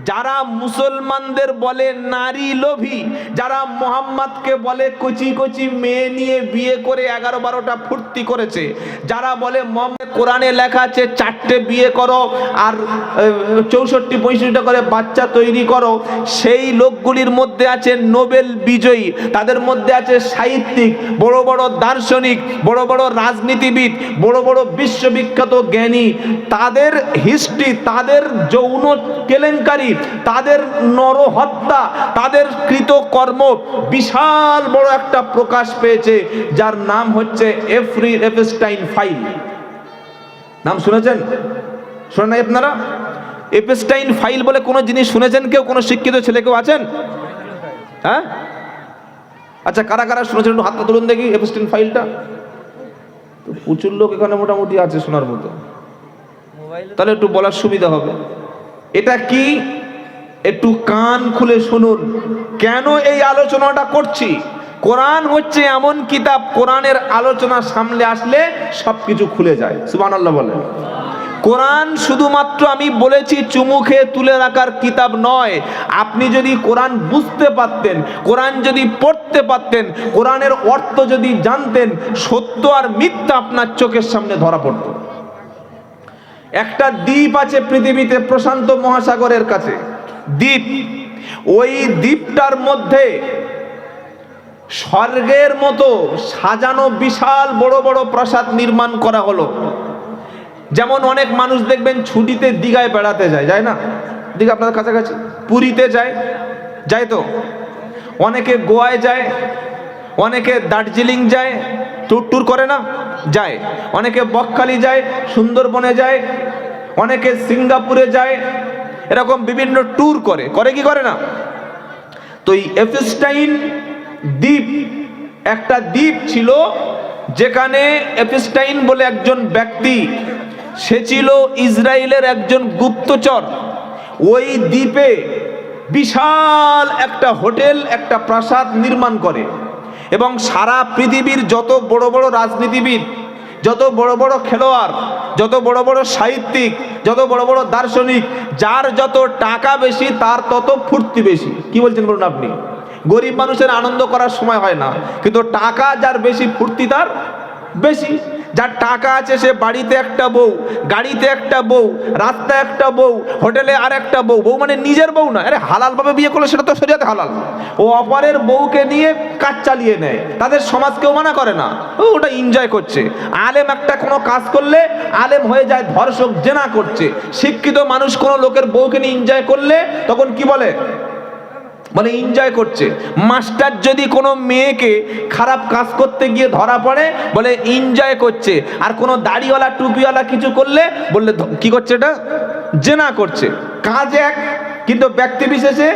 যারা মুসলমানদের বলে নারী লোভী, যারা মোহাম্মদকে বলে কচি কচি মেয়ে নিয়ে বিয়ে করে 11-12টা ফুর্তি করেছে, যারা বলে কোরআনে লেখা আছে 4টে বিয়ে করো আর 64-65টা করে বাচ্চা তৈরি করো, সেই লোকগুলির মধ্যে আছে নোবেল বিজয়ী, তাদের মধ্যে আছে সাহিত্যিক, বড় বড় দার্শনিক, বড় বড় রাজনীতিবিদ, বড় বড় বিশ্ববিখ্যাত জ্ঞানী। তাদের হিস্ট্রি, তাদের যৌন কেলেঙ্কারি, তাদের নরহত্যা, তাদের কৃতকর্ম বিশাল বড় একটা প্রকাশ পেয়েছে, যার নাম হচ্ছে এপস্টাইন ফাইল। নাম শুনেছেন? শোনেন নাই আপনারা? এপস্টাইন ফাইল বলে কোনো জিনিস শুনেছেন কেউ? কোনো শিক্ষিত ছেলে কেউ আছেন? হ্যাঁ, আচ্ছা, কারা কারা শুনেছেন একটু হাতটা তুলুন দেখি। এপস্টাইন ফাইলটা তো প্রচুর লোক এখানে মোটামুটি আছে শোনার মতো, তাহলে একটু বলার সুবিধা হবে। এটা কি একটু কান খুলে শুনুন। কেন এই আলোচনাটা করছি? কোরআন হচ্ছে এমন কিতাব, কোরআনের আলোচনা সামনে আসলে সবকিছু খুলে যায়। সুবহানাল্লাহ বলেন। কোরআন শুধুমাত্র আমি বলেছি চুমু খেয়ে তুলে রাখার কিতাব নয়। আপনি যদি কোরআন বুঝতে পারতেন, কোরআন যদি পড়তে পারতেন, কোরআনের অর্থ যদি জানতেন, সত্য আর মিথ্যা আপনার চোখের সামনে ধরা পড়ত। একটা দ্বীপ আছে পৃথিবীতে, প্রশান্ত মহাসাগরের কাছে দ্বীপ। ওই দ্বীপটার মধ্যে স্বর্গের মতো সাজানো বিশাল বড় বড় প্রাসাদ নির্মাণ করা হলো। যেমন অনেক মানুষ দেখবেন ছুটিতে দীঘায় বেড়াতে যায়, যায় না? দীঘা আপনাদের কাছাকাছি, পুরীতে যায়, যায় তো। অনেকে গোয়ায় যায়, অনেকে দার্জিলিং যায়, ট্যুর করে না? যায়। অনেকে বকখালি যায়, সুন্দরবনে যায়, অনেকে সিঙ্গাপুরে যায়, এরকম বিভিন্ন ট্যুর করে, করে কি করে না? তো এই এপস্টাইন দ্বীপ একটা দ্বীপ ছিল, যেখানে এপস্টাইন বলে একজন ব্যক্তি, সে ছিল ইসরায়েলের একজন গুপ্তচর। ওই দ্বীপে বিশাল একটা হোটেল, একটা প্রাসাদ নির্মাণ করে এবং সারা পৃথিবীর যত বড় বড় রাজনীতিবিদ, যত বড় বড় খেলোয়াড়, যত বড় বড় সাহিত্যিক, যত বড় বড় দার্শনিক, যার যত টাকা বেশি তার তত ফুর্তি বেশি। কি বলছেন বলুন আপনি? গরিব মানুষের আনন্দ করার সময় হয় না, কিন্তু টাকা যার বেশি, ফুর্তি তার বেশি। যার টাকা আছে সে বাড়িতে একটা বউ, গাড়িতে একটা বউ, রাস্তায় একটা বউ, হোটেলে আর একটা বউ। বউ মানে নিজের বউ না, আরে হালাল ভাবে বিয়ে করলে সেটা তো শরীয়তে হালাল। ও অপরের বউকে নিয়ে কাজ চালিয়ে নেয়, তাদের সমাজ কেউ মানা করে না, ওটা এনজয় করছে। আলেম একটা কোনো কাজ করলে আলেম হয়ে যায় ধর্ষক, জেনা করছে। শিক্ষিত মানুষ কোনো লোকের বউকে নিয়ে এনজয় করলে তখন কি বলে? বলে এনজয় করছে। মাস্টার যদি কোনো মেয়েকে খারাপ কাজ করতে গিয়ে ধরা পড়ে, বলে এনজয় করছে। আর কোনো দাড়িওয়ালা টুপিওয়ালা কিছু করলে বললে কি করছে? এটা জেনা করছে। কাজ এক, কিন্তু ব্যক্তি বিশেষে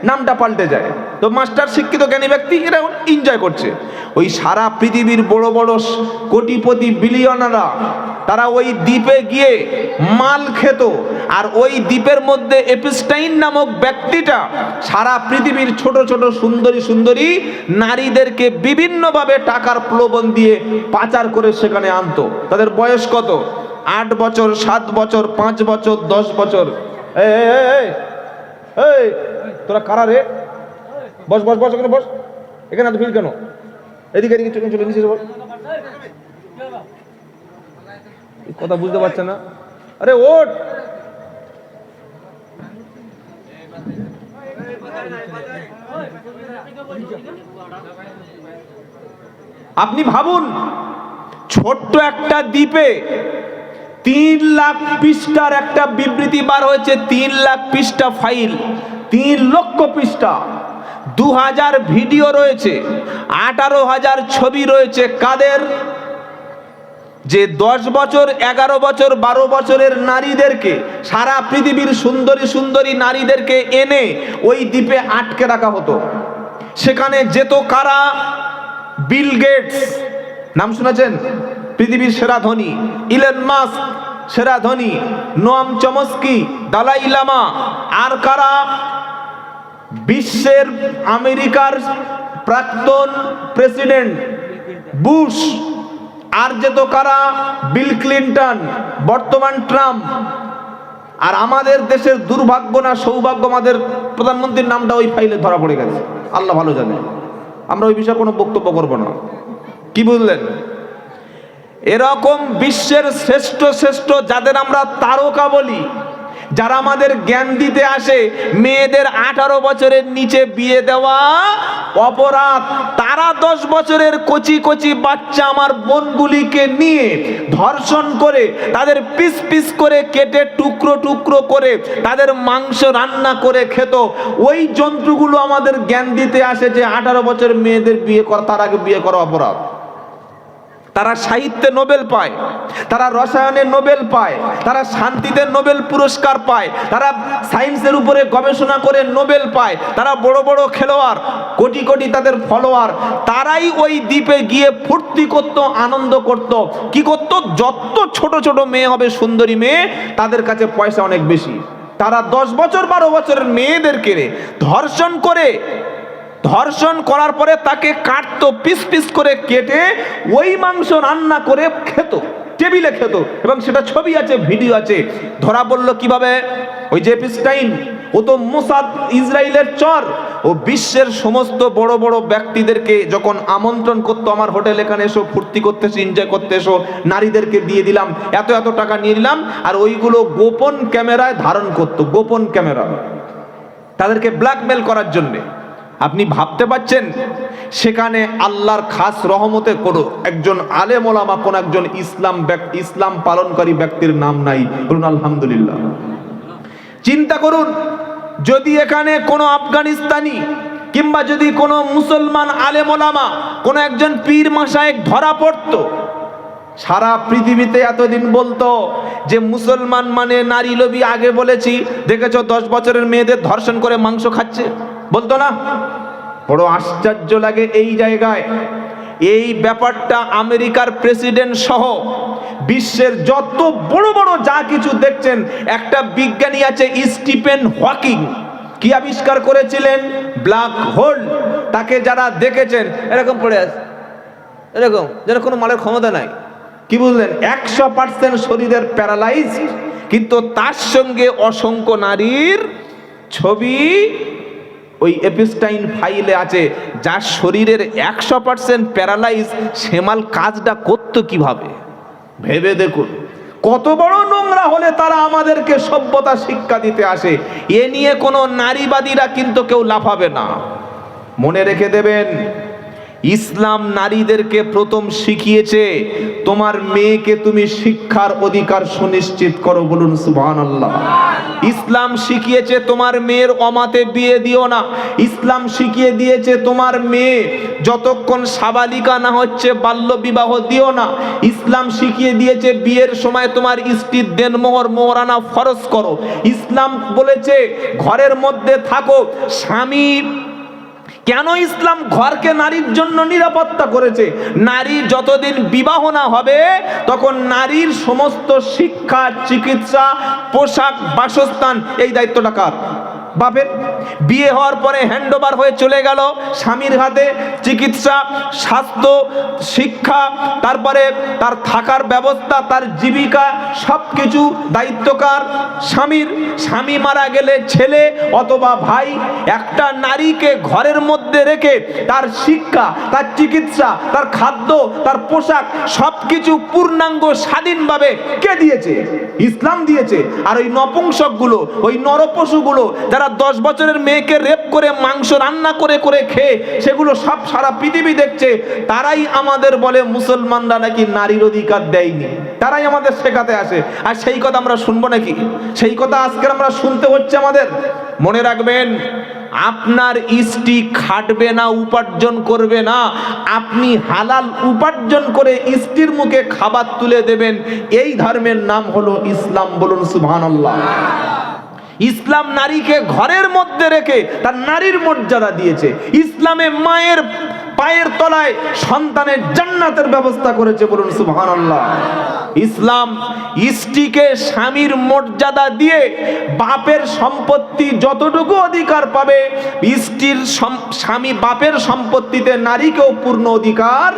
নামটা পাল্টে যায়। তো মাস্টার, শিক্ষিত জ্ঞানী ব্যক্তি, এরা এনজয় করছে। ওই সারা পৃথিবীর বড় বড় কোটিপতি, বিলিয়নাররা, তারা ওই দ্বীপে গিয়ে মাল খেত। আর ওই দ্বীপের মধ্যে এপস্টাইন নামক ব্যক্তিটা সারা পৃথিবীর ছোট ছোট সুন্দরী সুন্দরী নারীদেরকে বিভিন্নভাবে টাকার প্রলোভন দিয়ে পাচার করে সেখানে আনতো। তাদের বয়স কত? 8 বছর, 7 বছর, 5 বছর, 10 বছর। এই তোরা কারা রে? বস বস বস, এখানে বস। এখানে এত ভিড় কেন? এদিকে এদিকে চলে চলে, নিচে বস। কথা বুঝতে পারছে না? আরে ওঠ। আপনি ভাবুন, ছোট্ট একটা দ্বীপে 3 লাখ পৃষ্ঠার একটা বিবৃতি বার হয়েছে। 3 লাখ পৃষ্ঠা ফাইল, 3 লক্ষ পৃষ্ঠা, 2000 ভিডিও রয়েছে, 18,000 ছবি রয়েছে। কাদের? যে 10 বছর, 11 বছর, 12 বছরের নারীদেরকে, সারা পৃথিবীর সুন্দরী সুন্দরী নারীদেরকে এনে ওই দ্বীপে আটকে রাখা হতো। সেখানে যেত কারা? বিল গেটস, নাম শুনেছেন? পৃথিবীর সেরা ধনী। ইলন মাস্ক সেরা ধনী, নোয়াম চমস্কি, দালাই লামা। আর কারা? বিশ্বের আমেরিকার প্রাক্তন প্রেসিডেন্ট বুশ। আর যেত কারা? বিল ক্লিন্টন, বর্তমান ট্রাম্প। আর আমাদের দেশের দুর্ভাগ্য না সৌভাগ্য, আমাদের প্রধানমন্ত্রীর নামটা ওই ফাইলে ধরা পড়ে গেছে, আল্লাহ ভালো জানে। আমরা ওই বিষয়ে কোনো বক্তব্য করব না, কি বুঝলেন? এরকম বিশ্বের শ্রেষ্ঠ শ্রেষ্ঠ যাদের আমরা তারকা বলি, যারা আমাদের জ্ঞান দিতে আসে, মেয়েদের 18 বছরের নিচে বিয়ে দেওয়া অপরাধ। তারা 10 বছরের কচি কচি বাচ্চা আমার বোনগুলিকে নিয়ে ধর্ষণ করে তাদের পিস পিস করে কেটে টুকরো টুকরো করে তাদের মাংস রান্না করে খেত। ওই জন্তুগুলো আমাদের জ্ঞান দিতে আসে যে 18 বছর মেয়েদের বিয়ে করা, তার আগে বিয়ে করা অপরাধ। তারা সাহিত্যে নোবেল পায়, তারা রসায়নে নোবেল পায়, তারা শান্তিতে নোবেল পুরস্কার পায়, তারা সায়েন্সের উপরে গবেষণা করে নোবেল পায়, তারা বড় বড় খেলোয়াড়, কোটি কোটি তাদের ফলোয়ার। তারাই ওই দ্বীপে গিয়ে ফুর্তি করত, আনন্দ করত। কি করত? যত ছোট ছোট মেয়ে হবে, সুন্দরী মেয়ে, তাদের কাছে পয়সা অনেক বেশি। তারা 10 বছর 12 বছরের মেয়েদেরকে ধর্ষণ করে, ধর্ষণ করার পরে তাকে কাটতো, পিস পিস করে কেটে ওই মাংস রান্না করে খেত, টেবিলে খেত, এবং সেটা ছবি আছে, ভিডিও আছে। ধরা পড়লো কিভাবে? ওই যে এপস্টাইন, ও তো মোসাদ, ইসরায়েলের চর। ও বিশ্বের সমস্ত বড় বড় ব্যক্তিদেরকে যখন আমন্ত্রণ করতো, আমার হোটেল এখানে এসো, ফুর্তি করতে এসো, এনজয় করতে এসো, নারীদেরকে দিয়ে দিলাম, এত এত টাকা নিয়ে নিলাম, আর ওইগুলো গোপন ক্যামেরায় ধারণ করতো, গোপন ক্যামেরা, তাদেরকে ব্ল্যাকমেল করার জন্যে। আপনি ভাবতে পাচ্ছেন সেখানে আল্লাহর খাস রহমতে কোনো একজন আলেম ওলামা, কোন একজন ইসলাম পালনকারী ব্যক্তির নাম নাই? বলুন আলহামদুলিল্লাহ। চিন্তা করুন, যদি এখানে কোনো আফগানিস্তানি কিংবা যদি কোনো মুসলমান আলেম ওলামা, কোনো একজন পীর মাশায়েখ ধরা পড়তো, সারা পৃথিবীতে এতদিন বলতো যে মুসলমান মানে নারী লোভী। আগে বলেছি, দেখেছো 10 বছরের মেয়েদের ধর্ষণ করে মাংস খাচ্ছে, বলতো না? বড় আশ্চর্য লাগে এই জায়গায়। এই ব্যাপারটা আমেরিকার প্রেসিডেন্ট সহ বিশ্বের যত বড় বড় যা কিছু দেখছেন, একটা বিজ্ঞানী আছে স্টিফেন হকিং, কি আবিষ্কার করেছিলেন? Black hole. তাকে যারা দেখেছেন এরকম পড়ে আছে, এরকম যেন কোনো মালের ক্ষমতা নাই, কি বুঝলেন? 100% শরীরের প্যারালাইজ, কিন্তু তার সঙ্গে অসংখ্য নারীর ছবি ওই এপস্টাইন ফাইলে আছে। যার শরীরের 100% প্যারালাইজ, সেমাল কাজটা করতো কিভাবে? ভেবে দেখুন, কত বড় নোংরা হলে তারা আমাদেরকে সভ্যতা শিক্ষা দিতে আসে। এ নিয়ে কোনো নারীবাদীরা কিন্তু কেউ লাফাবে না, মনে রেখে দেবেন। ইসলাম নারীদেরকে প্রথম শিখিয়েছে, তোমার মেয়েকে তুমি শিক্ষার অধিকার সুনিশ্চিত করো, বলুন সুবহানাল্লাহ। ইসলাম শিখিয়েছে তোমার মেয়ের অমাতে বিয়ে দিও না। ইসলাম শিখিয়ে দিয়েছে তোমার মেয়ে যতক্ষণ সাবালিকা না হচ্ছে বাল্য বিবাহ দিও না। ইসলাম শিখিয়ে দিয়েছে বিয়ের সময় তোমার স্ত্রীর দেনমোহর মোহরানা ফরজ করো। ইসলাম বলেছে ঘরের মধ্যে থাকো। স্বামী কেন ইসলাম ঘরকে নারীর জন্য নিরাপত্তা করেছে? নারী যতদিন বিবাহ না হবে তখন নারীর সমস্ত শিক্ষা, চিকিৎসা, পোশাক, বাসস্থান, এই দায়িত্বটা কার? বাপের। বিয়ে হওয়ার পরে হ্যান্ডওভার হয়ে চলে গেল স্বামীর হাতে। চিকিৎসা, স্বাস্থ্য, শিক্ষা, তারপরে তার থাকার ব্যবস্থা, তার জীবিকা, সবকিছু দায়িত্ব কার? স্বামীর। স্বামী মারা গেলে ছেলে অথবা ভাই। একটা নারীকে ঘরের মধ্যে রেখে তার শিক্ষা, তার চিকিৎসা, তার খাদ্য, তার পোশাক সবকিছু পূর্ণাঙ্গ স্বাধীনভাবে কে দিয়েছে? ইসলাম দিয়েছে। আর ওই নপুংসকগুলো, ওই নরপশুগুলো যারা 10 বছরের মেয়েকে রেপ করে মাংস রান্না করে করে খেয়ে সেগুলো সব সারা পৃথিবী দেখছে, তারাই আমাদের বলে মুসলমানরা নাকি নারীর অধিকার দেয়নি। তারাই আমাদের শেখাতে আসে। আর সেই কথা আমরা শুনবো নাকি? সেই কথা আজকে আমরা শুনতে হচ্ছে আমাদের। মনে রাখবেন, আপনার স্ত্রী খাটবে না, উপার্জন করবে না, আপনি হালাল উপার্জন করে স্ত্রীর মুখে খাবার তুলে দেবেন। এই ধর্মের নাম হলো ইসলাম, বলুন সুবহানাল্লাহ। ইসলাম নারীকে ঘরের মধ্যে রেখে তার নারীর মর্যাদা দিয়েছে। ইসলামে মায়ের পায়ের তলায় সন্তানের জান্নাতের ব্যবস্থা করেছে, বলুন সুবহানাল্লাহ। ইসলাম স্ত্রীকে স্বামীর মর্যাদা দিয়ে বাপের সম্পত্তি যতটুকু অধিকার পাবে, স্ত্রীর স্বামী বাপের সম্পত্তিতে নারীকেও পূর্ণ অধিকার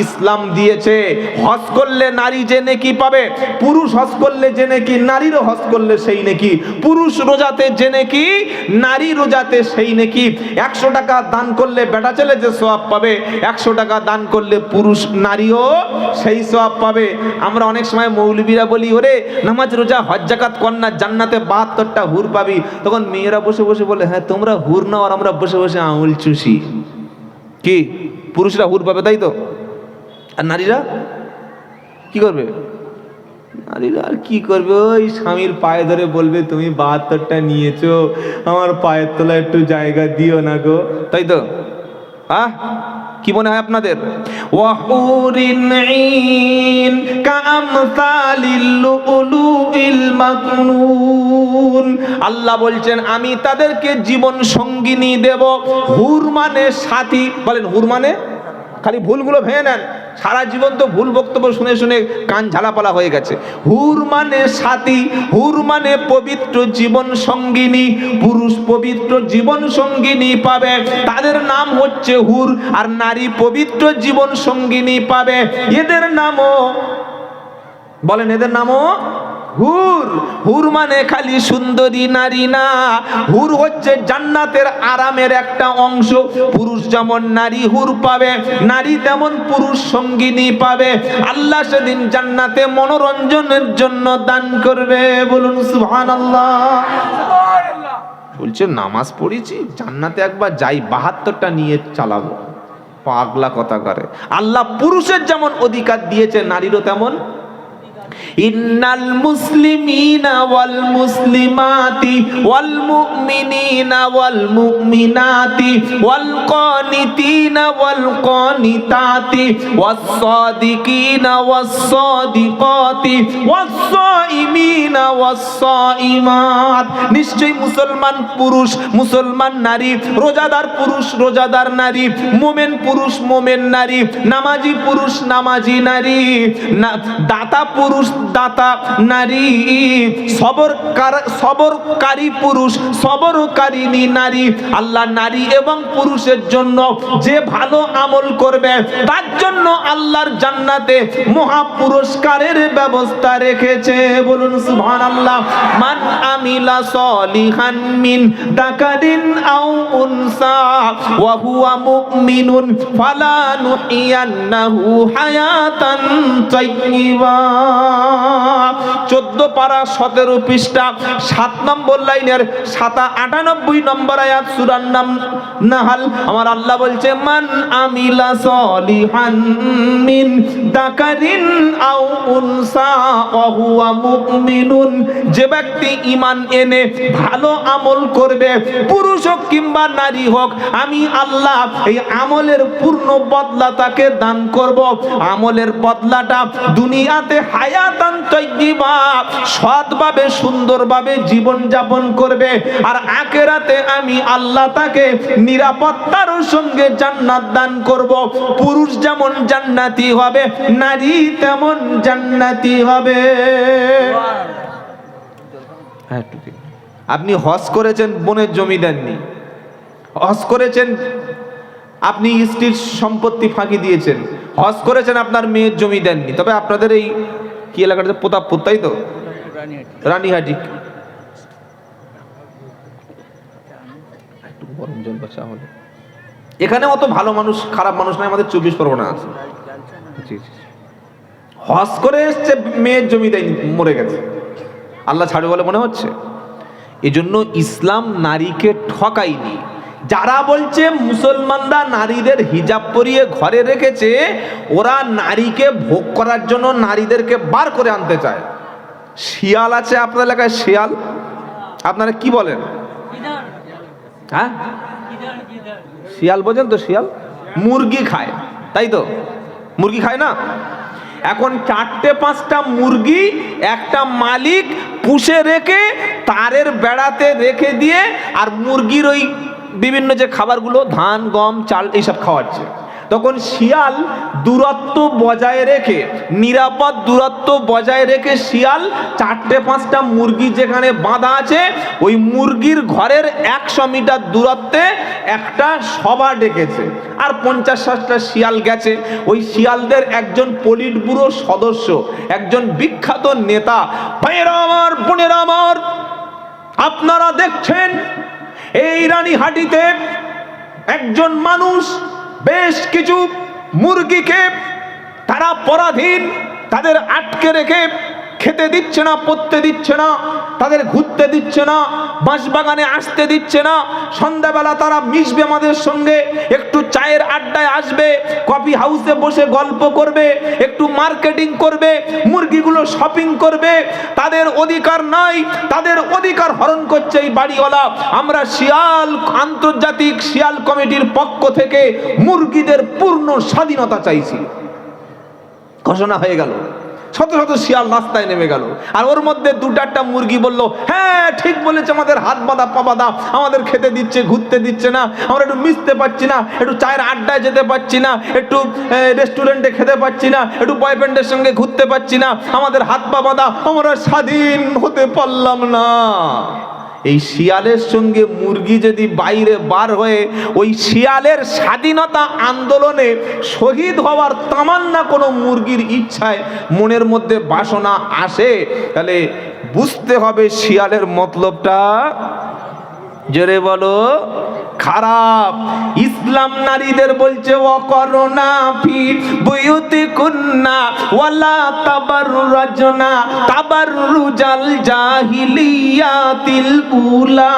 ইসলাম দিয়েছে। হজ করলে নারী যে নেকি পাবে, পুরুষ হজ করলে যে নেকি নারীরও হজ করলে সেই নেকি, পুরুষ রোজাতে যে নেকি নারী রোজাতে সেই নেকি। 100 টাকা দান করলে বেটা ছেলে যে সওয়াব পাবে, 100 টাকা দান করলে পুরুষ নারীও সেই সওয়াব পাবে। আমরা অনেক সময় মৌলবীরা বলি, ওরে নামাজ রোজা হজ যাকাত কর না, জান্নাতে 72টা হুর পাবি। তখন মেয়েরা বসে বসে বলে, হ্যাঁ তোমরা হুর নাও আর আমরা বসে বসে আঙুল চুষি। কি পুরুষরা হুর পাবে তাই তো, আর নারীরা কি করবে? নারীরা আর কি করবে, ওই স্বামীর পায়ে ধরে বলবে, তুমি 72টা নিয়েছো, আমার পায়ের তলায় একটু জায়গা দিও না গো, তাই তো? কি মনে হয় আপনাদের? ওয়াহুরিন ঈন কামসালিল লুলুইল মাকনুন। আল্লাহ বলছেন আমি তাদেরকে জীবন সঙ্গিনী দেব। হুর মানে সাথী। বলেন হুর মানে? খালি ভুলগুলো ভেঙে নেন, সারা জীবন তো ভুল বক্তব্য শুনে শুনে কান ঝালাপালা হয়ে গেছে। হুর মানে সাথী, হুর মানে পবিত্র জীবন সঙ্গিনী। পুরুষ পবিত্র জীবন সঙ্গিনী পাবে, তাদের নাম হচ্ছে হুর। আর নারী পবিত্র জীবন সঙ্গিনী পাবে, এদের নামও বলেন, এদের নামও হুর। হুর মানে খালি সুন্দরী নারী না, হুর হচ্ছে জান্নাতের আরামের একটা অংশ। পুরুষ যেমন নারী হুর পাবে, নারী তেমন পুরুষ সঙ্গিনী পাবে। আল্লাহ সেদিন জান্নাতে মনোরঞ্জনের জন্য দান করবে, বলুন সুবহানাল্লাহ। বলছে নামাজ পড়েছি, জান্নাতে একবার যাই, 72টা নিয়ে চালাবো। পাগলা কথা করে। আল্লাহ পুরুষের যেমন অধিকার দিয়েছে, নারীরও তেমন। ইন্নাল মুসলিমিনা ওয়াল মুসলিমাতি ওয়াল মুমিনিনা ওয়াল মুমিনাতি ওয়াল কানিতিনা ওয়াল কানিতাতি ওয়াস সাদিকিনা ওয়াস সাদিকাতি ওয়াস সাইমিনা ওয়াস সাইমাত। নিশ্চয়ই মুসলমান পুরুষ, মুসলমান নারী, রোজাদার পুরুষ, রোজাদার নারী, মুমিন পুরুষ, মুমিন নারী, নামাজি পুরুষ, নামাজি নারী, দাতা পুরুষ, দাতা নারী, সবরকারী পুরুষ, সবরকারিনী নারী। আল্লাহ নারী এবং পুরুষের জন্য যে ভালো আমল করবে তার জন্য আল্লাহর জান্নাতে মহা পুরস্কারের ব্যবস্থা রেখেছে, বলুন সুবহানাল্লাহ। মান আমিলা সলিহান মিন দাকারিন আও উনসা ওয়া হুয়া মুমিনুন ফালানুহিয়ান্নাহু হায়াতান তাইয়্যিবা। 14 পারা 17 পৃষ্ঠা 7 নম্বর লাইনের 98 নম্বর আয়াত সূরার নাম নাহাল। আমার আল্লাহ বলছে মান আমিলা সলিহান মিন দাকারিন আও উনসা ওয়া হুয়া মুমিনুন। যে ব্যক্তি ঈমান এনে ভালো আমল করবে, পুরুষ হোক কিংবা নারী হোক, আমি আল্লাহ এই আমলের পূর্ণ বদলা তাকে দান করব। আমলের বদলাটা দুনিয়াতে হায়াতান তাইয়্যিবা, সৎভাবে সুন্দরভাবে জীবন যাপন করবে, আর আখিরাতে আমি আল্লাহ তাকে নিরাপত্তার সঙ্গে জান্নাত দান করব। পুরুষ যেমন জান্নাতি হবে, নারী তেমন জান্নাতি হবে। আপনি হজ করেছেন, বোনের জমি দেননি। হজ করেছেন, আপনি স্ত্রীর সম্পত্তি ফাঁকি দিয়েছেন। হজ করেছেন, আপনার মেয়ের জমি দেননি। তবে আপনাদের এই কি এলাকাটা? প্রতাপপুর, তাই তো? রানীহাটি। একটু গরম জল বাঁচা হলে। এখানে অত ভালো মানুষ, খারাপ মানুষ নাই, আমাদের 24 পরগনা আছে। হজ করে এসছে, মেয়ের জমি দেয়নি, মরে গেছে। আল্লাহ ছাড়বে বলে মনে হচ্ছে? এই জন্য ইসলাম নারীকে ঠকায়নি। যারা বলছে মুসলমানরা নারীদের হিজাব পরিয়ে ঘরে রেখেছে, ওরা নারীকে ভোগ করার জন্য নারীদেরকে বার করে আনতে চায়। শিয়াল আছে আপনার এলাকায়? শিয়াল আপনারা কি বলেন? হ্যাঁ, শিয়াল বোঝেন তো? শিয়াল মুরগি খায়, তাই তো? মুরগি খায় না? এখন 4-5টা মুরগি একটা মালিক পুষে রেখে তারের বেড়াতে রেখে দিয়ে, আর মুরগির ওই বিভিন্ন যে খাবারগুলো, ধান, গম, চাল, এইসব খাওয়াচ্ছে। তখন শিয়াল দূরত্ব বজায় রেখে, নিরাপদ দূরত্ব বজায় রেখে শিয়াল 4-5টা মুরগি যেখানে বাঁধা আছে ওই মুরগির ঘরের 100 মিটার দূরত্বে একটা সভা ডেকেছে। আর 50-60টা শিয়াল গেছে। ওই শিয়ালদের একজন পলিট ব্যুরো সদস্য, একজন বিখ্যাত নেতা, ভাইয়েরা আমার, বোনেরা আমার, আপনারা দেখছেন এই রানীহাটিতে একজন মানুষ বেশ কিছু মুরগিকে তারা পরাধীন, তাদের আটকে রেখে খেতে দিচ্ছে না, পড়তে দিচ্ছে না, তাদের ঘুরতে দিচ্ছে না, বাঁশবাগানে আসতে দিচ্ছে না। সন্ধ্যাবেলা তারা মিশবে আমাদের সঙ্গে, একটু চায়ের আড্ডায় আসবে, কফি হাউসে বসে গল্প করবে, একটু মার্কেটিং করবে, মুরগিগুলো শপিং করবে। তাদের অধিকার নাই, তাদের অধিকার হরণ করছে এই বাড়িওয়ালা। আমরা শিয়াল, আন্তর্জাতিক শিয়াল কমিটির পক্ষ থেকে মুরগিদের পূর্ণ স্বাধীনতা চাইছি, ঘোষণা হয়ে গেল। শত শত শিয়াল রাস্তায় নেমে গেল। আর ওর মধ্যে 2-4টা মুরগি বলল, হ্যাঁ ঠিক বলেছে, আমাদের হাত বাঁধা পা বাঁধা, আমাদের খেতে দিচ্ছে, ঘুরতে দিচ্ছে না, আমরা একটু মিশতে পারছি না, একটু চায়ের আড্ডায় যেতে পারছি না, একটু রেস্টুরেন্টে খেতে পারছি না, একটু বয়ফ্রেন্ডের সঙ্গে ঘুরতে পারছি না, আমাদের হাত পা বাঁধা, আমরা স্বাধীন হতে পারলাম না। এই শিয়ালের সঙ্গে মুরগি যদি বাইরে বার হয়ে ওই শিয়ালের স্বাধীনতা আন্দোলনে শহীদ হওয়ার তামান্না কোনো মুরগির ইচ্ছায় মনের মধ্যে বাসনা আসে, তাহলে বুঝতে হবে শিয়ালের মতলবটা, জোরে বলো, খারাপ। ইসলাম নারীদের বলছে ওয়াকরনা ফি বুয়ুতিকুন্না ওয়ালা তাবাররুজনা তাবাররুজাল জাহিলিয়াতিল উলা।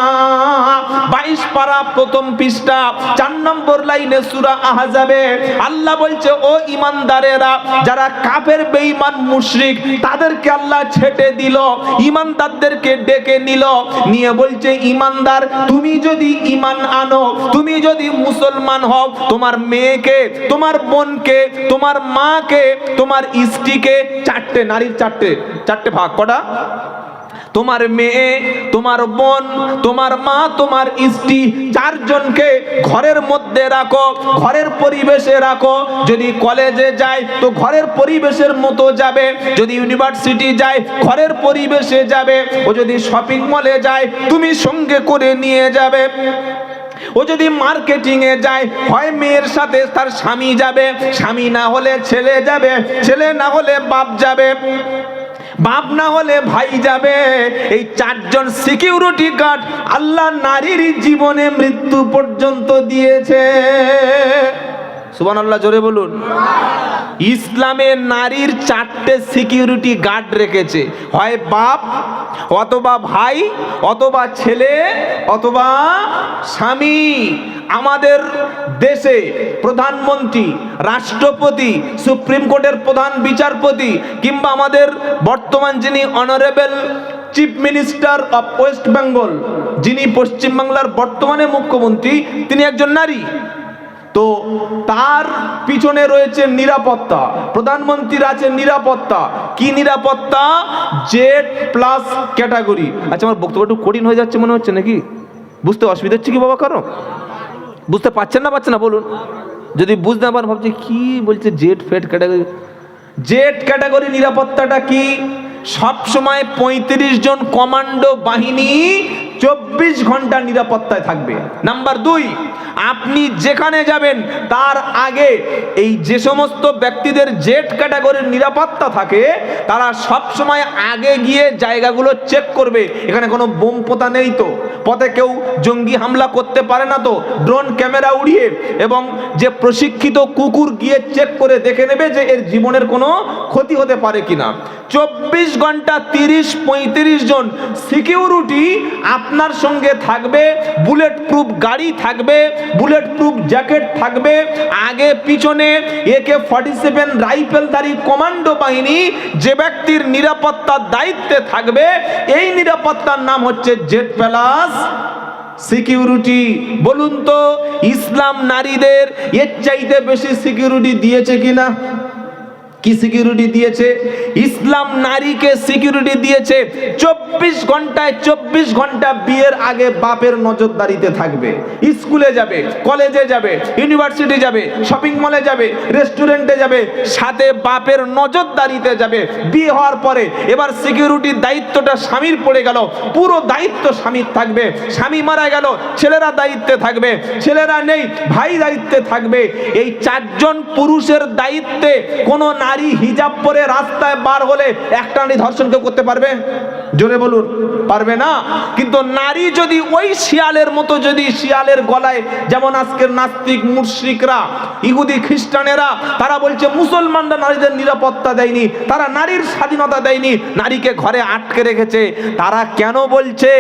22 পারা 1ম পৃষ্ঠা 4 নম্বর লাইনে সূরা আহজাবে আল্লাহ বলছে, ও ঈমানদারেরা, যারা কাফের বেঈমান মুশরিক তাদেরকে আল্লাহ ছেটে দিল, ঈমানদারদেরকে ডেকে নিল, নিয়ে বলছে, ঈমানদার তুমি যদি ঈমান আনো, তুমি যদি মুসলমান হও, তোমার মেয়েকে, তোমার বোনকে, তোমার মাকে, তোমার স্ত্রীকে, 4টে নারীর 4টে ভাগ, কটা? তোমার মেয়ে, তোমার বোন, তোমার মা, তোমার স্ত্রী, 4 জনকে ঘরের মধ্যে রাখো, ঘরের পরিবেশে রাখো। যদি কলেজে যায় তো ঘরের পরিবেশের মতো যাবে, যদি ইউনিভার্সিটি যায় ঘরের পরিবেশে যাবে, ও যদি শপিং মলে যায় তুমি সঙ্গে করে নিয়ে যাবে, ও যদি মার্কেটিং এ যায় হয় মেয়ের সাথে তার স্বামী যাবে, স্বামী না হলে ছেলে যাবে, ছেলে না হলে বাপ যাবে, বাপ না হলে ভাই যাবে। এই 4 জন সিকিউরিটি গার্ড আল্লাহ নারীর জীবনে মৃত্যু পর্যন্ত দিয়েছে। সুবহানাল্লাহ, জোরে বলুন। ইসলামে নারীর 4টে সিকিউরিটি গার্ড রেখেছে, হয় বাপ অথবা ভাই অথবা ছেলে অথবা স্বামী। আমাদের দেশে প্রধানমন্ত্রী, রাষ্ট্রপতি, সুপ্রিম কোর্টের প্রধান বিচারপতি কিংবা আমাদের বর্তমান যিনি honourable chief minister of West Bengal, যিনি পশ্চিমবাংলার বর্তমানে মুখ্যমন্ত্রী, তিনি একজন নারী। তো তার পিছনে রয়েছে নিরাপত্তা, প্রধানমন্ত্রীর আছে নিরাপত্তা। কি নিরাপত্তা? Z+ category. আচ্ছা, আমার বক্তব্য একটু কঠিন হয়ে যাচ্ছে মনে হচ্ছে নাকি? বুঝতে অসুবিধা হচ্ছে কি বাবা? কারো বুঝতে পারছেন না বলুন। যদি বুঝতে না পারেন ভাবছি কি বলছে Z ক্যাটাগরি। Z ক্যাটাগরি নিরাপত্তাটা কি? সব সময় 35 জন কমান্ডো বাহিনী 24 ঘন্টা নিরাপত্তায় থাকবে। নাম্বার 2, আপনি যেখানে যাবেন তার আগে এই যে সমস্ত ব্যক্তিদের Z ক্যাটাগরির নিরাপত্তা থাকে তারা সব সময় আগে গিয়ে জায়গাগুলো চেক করবে, এখানে কোনো বোম পোতা নেই তো, পথে কেউ জঙ্গি হামলা করতে পারে না তো, ড্রোন ক্যামেরা উড়িয়ে, এবং যে প্রশিক্ষিত কুকুর গিয়ে চেক করে দেখে নেবে যে এর জীবনের কোনো ক্ষতি হতে পারে কিনা। 24 ঘন্টা 30-35 জন সিকিউরিটি আপনার সঙ্গে থাকবে, বুলেট প্রুফ গাড়ি থাকবে, বুলেট প্রুফ জ্যাকেট থাকবে, আগে পিছনে AK-47 রাইফেলধারী কমান্ডো বাহিনী যে ব্যক্তির নিরাপত্তার দায়িত্বে থাকবে, এই নিরাপত্তার নাম হচ্ছে Z+ সিকিউরিটি। বলুন তো ইসলাম নারীদের এর চাইতে বেশি সিকিউরিটি দিয়েছে কিনা? কি সিকিউরিটি দিয়েছে? ইসলাম নারীকে সিকিউরিটি দিয়েছে 24 ঘন্টা বিয়ের আগে বাপের নজরদারিতে থাকবে। স্কুলে যাবে, কলেজে যাবে, ইউনিভার্সিটি যাবে, শপিং মলে যাবে, রেস্টুরেন্টে যাবে, সাথে বাপের নজরদারিতে যাবে। বিয়ে হওয়ার পরে এবার সিকিউরিটির দায়িত্বটা স্বামীর পড়ে গেল, পুরো দায়িত্ব স্বামীর থাকবে। স্বামী মারা গেল, ছেলেরা দায়িত্বে থাকবে, ছেলেরা নেই, ভাই দায়িত্বে থাকবে। এই 4 জন পুরুষের দায়িত্বে কোন নারী হিজাব পরে রাস্তায় বার হলে একটা নারী ধর্ষণ কেউ করতে পারবে? জোরে বলুন, পারবে না। কিন্তু নারী যদি ওই শিয়ালের মতো, যদি শিয়ালের গলায়, যেমন আজকের নাস্তিক মুশরিকরা, ইহুদি খ্রিস্টানেরা, তারা বলছে মুসলমানরা নারীদের নিরাপত্তা দেয়নি, তারা নারীর স্বাধীনতা দেয়নি, নারীকে ঘরে আটকে রেখেছে। তারা কেন বলছে?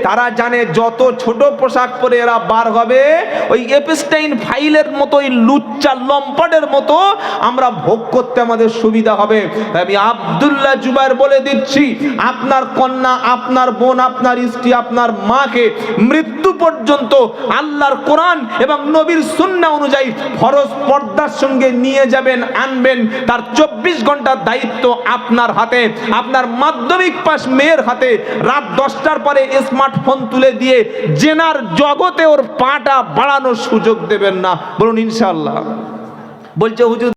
তারা জানে যত ছোট পোশাক পরে এরা বার হবে, ওই এপস্টাইন ফাইলের মতো, ওই লুচ্চা লম্পটের মতো আমরা ভোগ করতে আমাদের সুবিধা হবে। তাই আমি আব্দুল্লাহ জুবায়ের বলে দিচ্ছি, আপনার কন্যা, আপনার বোন, আপনার স্ত্রী, আপনার মাকে মৃত্যু পর্যন্ত আল্লাহর কোরআন এবং নবীর সুন্নাহ অনুযায়ী ফরজ পর্দার সঙ্গে নিয়ে যাবেন, আনবেন। তার 24 ঘন্টার দায়িত্ব আপনার হাতে। আপনার মাধ্যমিক পাস মেয়ের হাতে। রাত 10টার পরে স্মার্টফোন তুলে দিয়ে জেনার জগতে ওর পাটা বাড়ানোর সুযোগ দেবেন না। বলুন ইনশাআল্লাহ। বলছে হুজুর